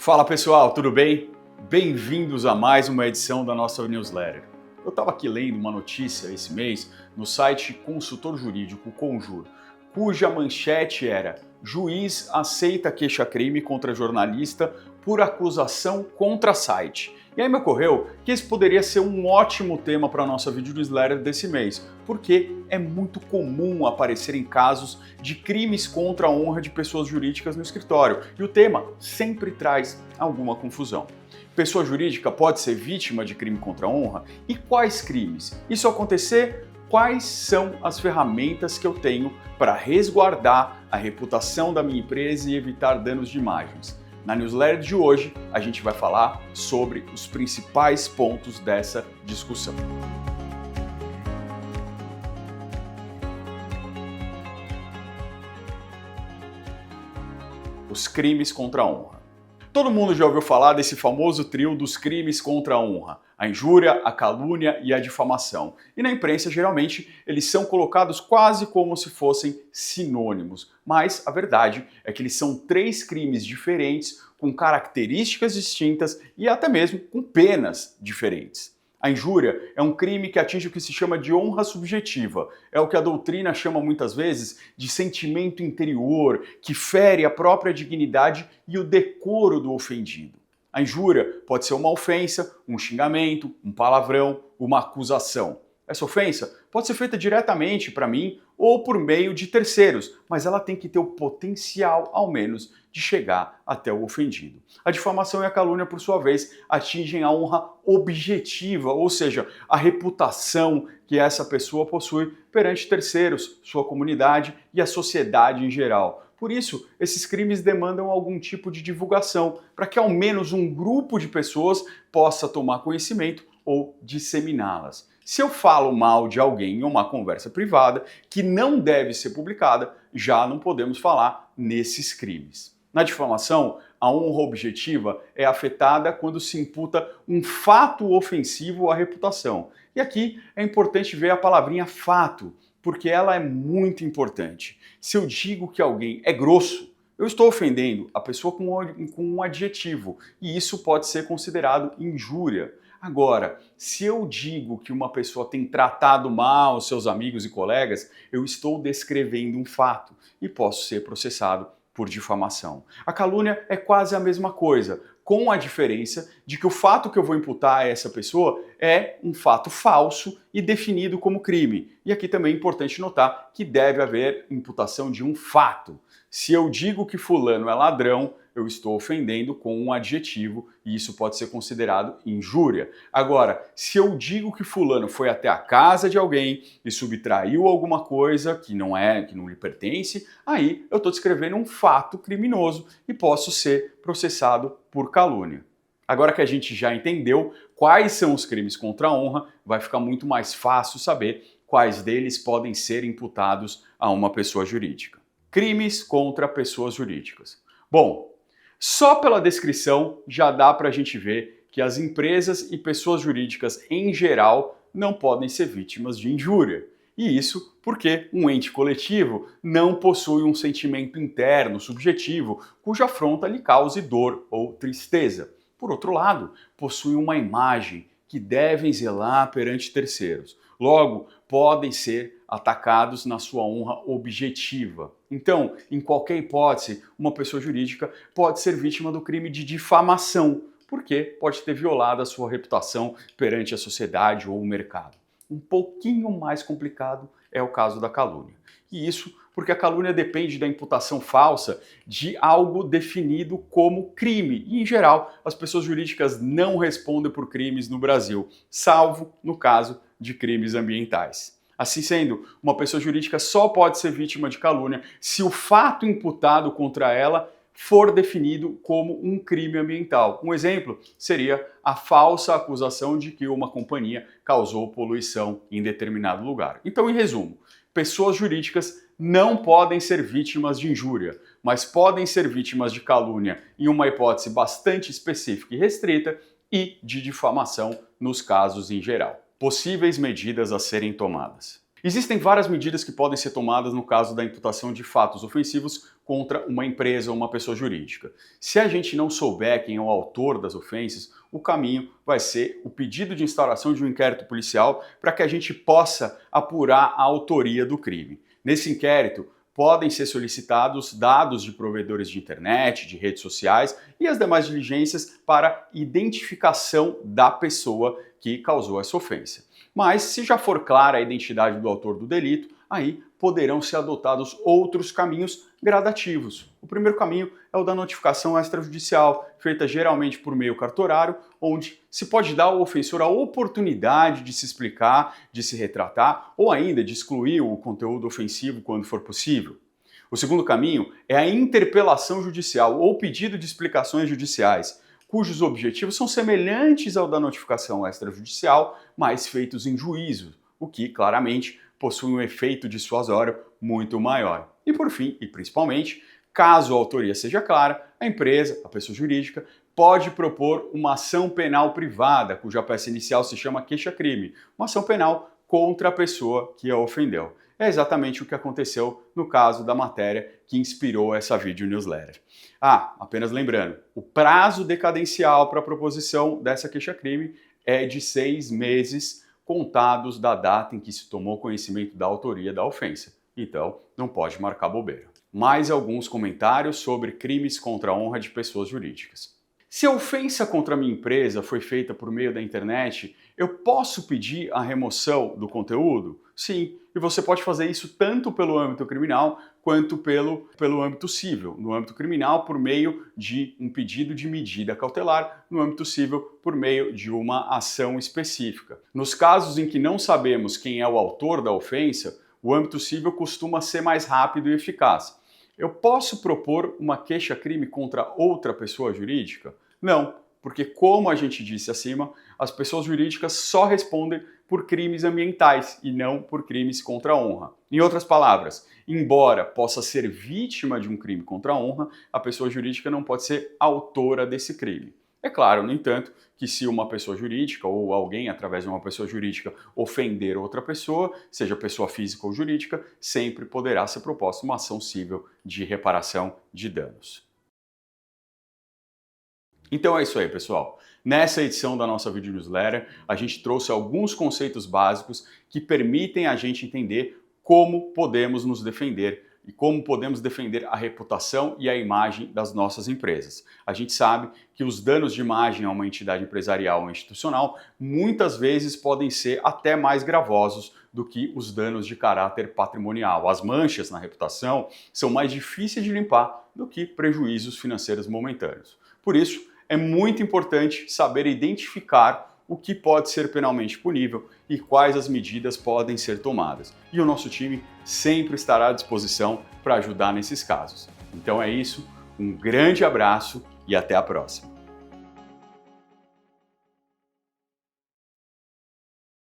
Fala pessoal, tudo bem? Bem-vindos a mais uma edição da nossa newsletter. Eu estava aqui lendo uma notícia esse mês no site consultor jurídico Conjur, cuja manchete era: juiz aceita queixa-crime contra jornalista por acusação contra site. E aí me ocorreu que esse poderia ser um ótimo tema para a nossa video newsletter desse mês, porque é muito comum aparecerem casos de crimes contra a honra de pessoas jurídicas no escritório, e o tema sempre traz alguma confusão. Pessoa jurídica pode ser vítima de crime contra a honra? E quais crimes? E se acontecer, quais são as ferramentas que eu tenho para resguardar a reputação da minha empresa e evitar danos de imagens? Na newsletter de hoje, a gente vai falar sobre os principais pontos dessa discussão. Os crimes contra a honra. Todo mundo já ouviu falar desse famoso trio dos crimes contra a honra: a injúria, a calúnia e a difamação. E na imprensa, geralmente, eles são colocados quase como se fossem sinônimos. Mas a verdade é que eles são três crimes diferentes, com características distintas e até mesmo com penas diferentes. A injúria é um crime que atinge o que se chama de honra subjetiva. É o que a doutrina chama muitas vezes de sentimento interior, que fere a própria dignidade e o decoro do ofendido. A injúria pode ser uma ofensa, um xingamento, um palavrão, uma acusação. Essa ofensa pode ser feita diretamente para mim ou por meio de terceiros, mas ela tem que ter o potencial, ao menos, de chegar até o ofendido. A difamação e a calúnia, por sua vez, atingem a honra objetiva, ou seja, a reputação que essa pessoa possui perante terceiros, sua comunidade e a sociedade em geral. Por isso, esses crimes demandam algum tipo de divulgação, para que ao menos um grupo de pessoas possa tomar conhecimento ou disseminá-las. Se eu falo mal de alguém em uma conversa privada que não deve ser publicada, já não podemos falar nesses crimes. Na difamação, a honra objetiva é afetada quando se imputa um fato ofensivo à reputação. E aqui é importante ver a palavrinha fato, porque ela é muito importante. Se eu digo que alguém é grosso, eu estou ofendendo a pessoa com um adjetivo, e isso pode ser considerado injúria. Agora, se eu digo que uma pessoa tem tratado mal seus amigos e colegas, eu estou descrevendo um fato e posso ser processado por difamação. A calúnia é quase a mesma coisa, com a diferença de que o fato que eu vou imputar a essa pessoa é um fato falso e definido como crime. E aqui também é importante notar que deve haver imputação de um fato. Se eu digo que fulano é ladrão, eu estou ofendendo com um adjetivo e isso pode ser considerado injúria. Agora, se eu digo que fulano foi até a casa de alguém e subtraiu alguma coisa que não lhe pertence, aí eu estou descrevendo um fato criminoso e posso ser processado por calúnia. Agora que a gente já entendeu quais são os crimes contra a honra, vai ficar muito mais fácil saber quais deles podem ser imputados a uma pessoa jurídica. Crimes contra pessoas jurídicas. Bom, só pela descrição já dá para a gente ver que as empresas e pessoas jurídicas em geral não podem ser vítimas de injúria. E isso porque um ente coletivo não possui um sentimento interno, subjetivo, cuja afronta lhe cause dor ou tristeza. Por outro lado, possui uma imagem que devem zelar perante terceiros. Logo, podem ser atacados na sua honra objetiva. Então, em qualquer hipótese, uma pessoa jurídica pode ser vítima do crime de difamação, porque pode ter violado a sua reputação perante a sociedade ou o mercado. Um pouquinho mais complicado é o caso da calúnia. E isso porque a calúnia depende da imputação falsa de algo definido como crime. E, em geral, as pessoas jurídicas não respondem por crimes no Brasil, salvo no caso de crimes ambientais. Assim sendo, uma pessoa jurídica só pode ser vítima de calúnia se o fato imputado contra ela for definido como um crime ambiental. Um exemplo seria a falsa acusação de que uma companhia causou poluição em determinado lugar. Então, em resumo, pessoas jurídicas não podem ser vítimas de injúria, mas podem ser vítimas de calúnia em uma hipótese bastante específica e restrita e de difamação nos casos em geral. Possíveis medidas a serem tomadas. Existem várias medidas que podem ser tomadas no caso da imputação de fatos ofensivos contra uma empresa ou uma pessoa jurídica. Se a gente não souber quem é o autor das ofensas, o caminho vai ser o pedido de instauração de um inquérito policial para que a gente possa apurar a autoria do crime. Nesse inquérito, podem ser solicitados dados de provedores de internet, de redes sociais e as demais diligências para identificação da pessoa que causou essa ofensa. Mas, se já for clara a identidade do autor do delito, aí poderão ser adotados outros caminhos gradativos. O primeiro caminho é o da notificação extrajudicial, feita geralmente por meio cartorário, onde se pode dar ao ofensor a oportunidade de se explicar, de se retratar ou ainda de excluir o conteúdo ofensivo quando for possível. O segundo caminho é a interpelação judicial ou pedido de explicações judiciais, cujos objetivos são semelhantes ao da notificação extrajudicial, mas feitos em juízo, o que claramente possui um efeito dissuasório muito maior. E por fim, e principalmente, caso a autoria seja clara, a empresa, a pessoa jurídica, pode propor uma ação penal privada, cuja peça inicial se chama queixa-crime, uma ação penal contra a pessoa que a ofendeu. É exatamente o que aconteceu no caso da matéria que inspirou essa video newsletter. Apenas lembrando, o prazo decadencial para a proposição dessa queixa-crime é de 6 meses contados da data em que se tomou conhecimento da autoria da ofensa. Então, não pode marcar bobeira. Mais alguns comentários sobre crimes contra a honra de pessoas jurídicas. Se a ofensa contra a minha empresa foi feita por meio da internet, eu posso pedir a remoção do conteúdo? Sim, e você pode fazer isso tanto pelo âmbito criminal quanto pelo âmbito civil. No âmbito criminal, por meio de um pedido de medida cautelar, no âmbito civil, por meio de uma ação específica. Nos casos em que não sabemos quem é o autor da ofensa, o âmbito civil costuma ser mais rápido e eficaz. Eu posso propor uma queixa-crime contra outra pessoa jurídica? Não, porque como a gente disse acima, as pessoas jurídicas só respondem por crimes ambientais e não por crimes contra a honra. Em outras palavras, embora possa ser vítima de um crime contra a honra, a pessoa jurídica não pode ser autora desse crime. É claro, no entanto, que se uma pessoa jurídica ou alguém através de uma pessoa jurídica ofender outra pessoa, seja pessoa física ou jurídica, sempre poderá ser proposta uma ação civil de reparação de danos. Então é isso aí, pessoal. Nessa edição da nossa video newsletter, a gente trouxe alguns conceitos básicos que permitem a gente entender como podemos nos defender e como podemos defender a reputação e a imagem das nossas empresas. A gente sabe que os danos de imagem a uma entidade empresarial ou institucional muitas vezes podem ser até mais gravosos do que os danos de caráter patrimonial. As manchas na reputação são mais difíceis de limpar do que prejuízos financeiros momentâneos. Por isso, é muito importante saber identificar o que pode ser penalmente punível e quais as medidas podem ser tomadas. E o nosso time sempre estará à disposição para ajudar nesses casos. Então é isso, um grande abraço e até a próxima.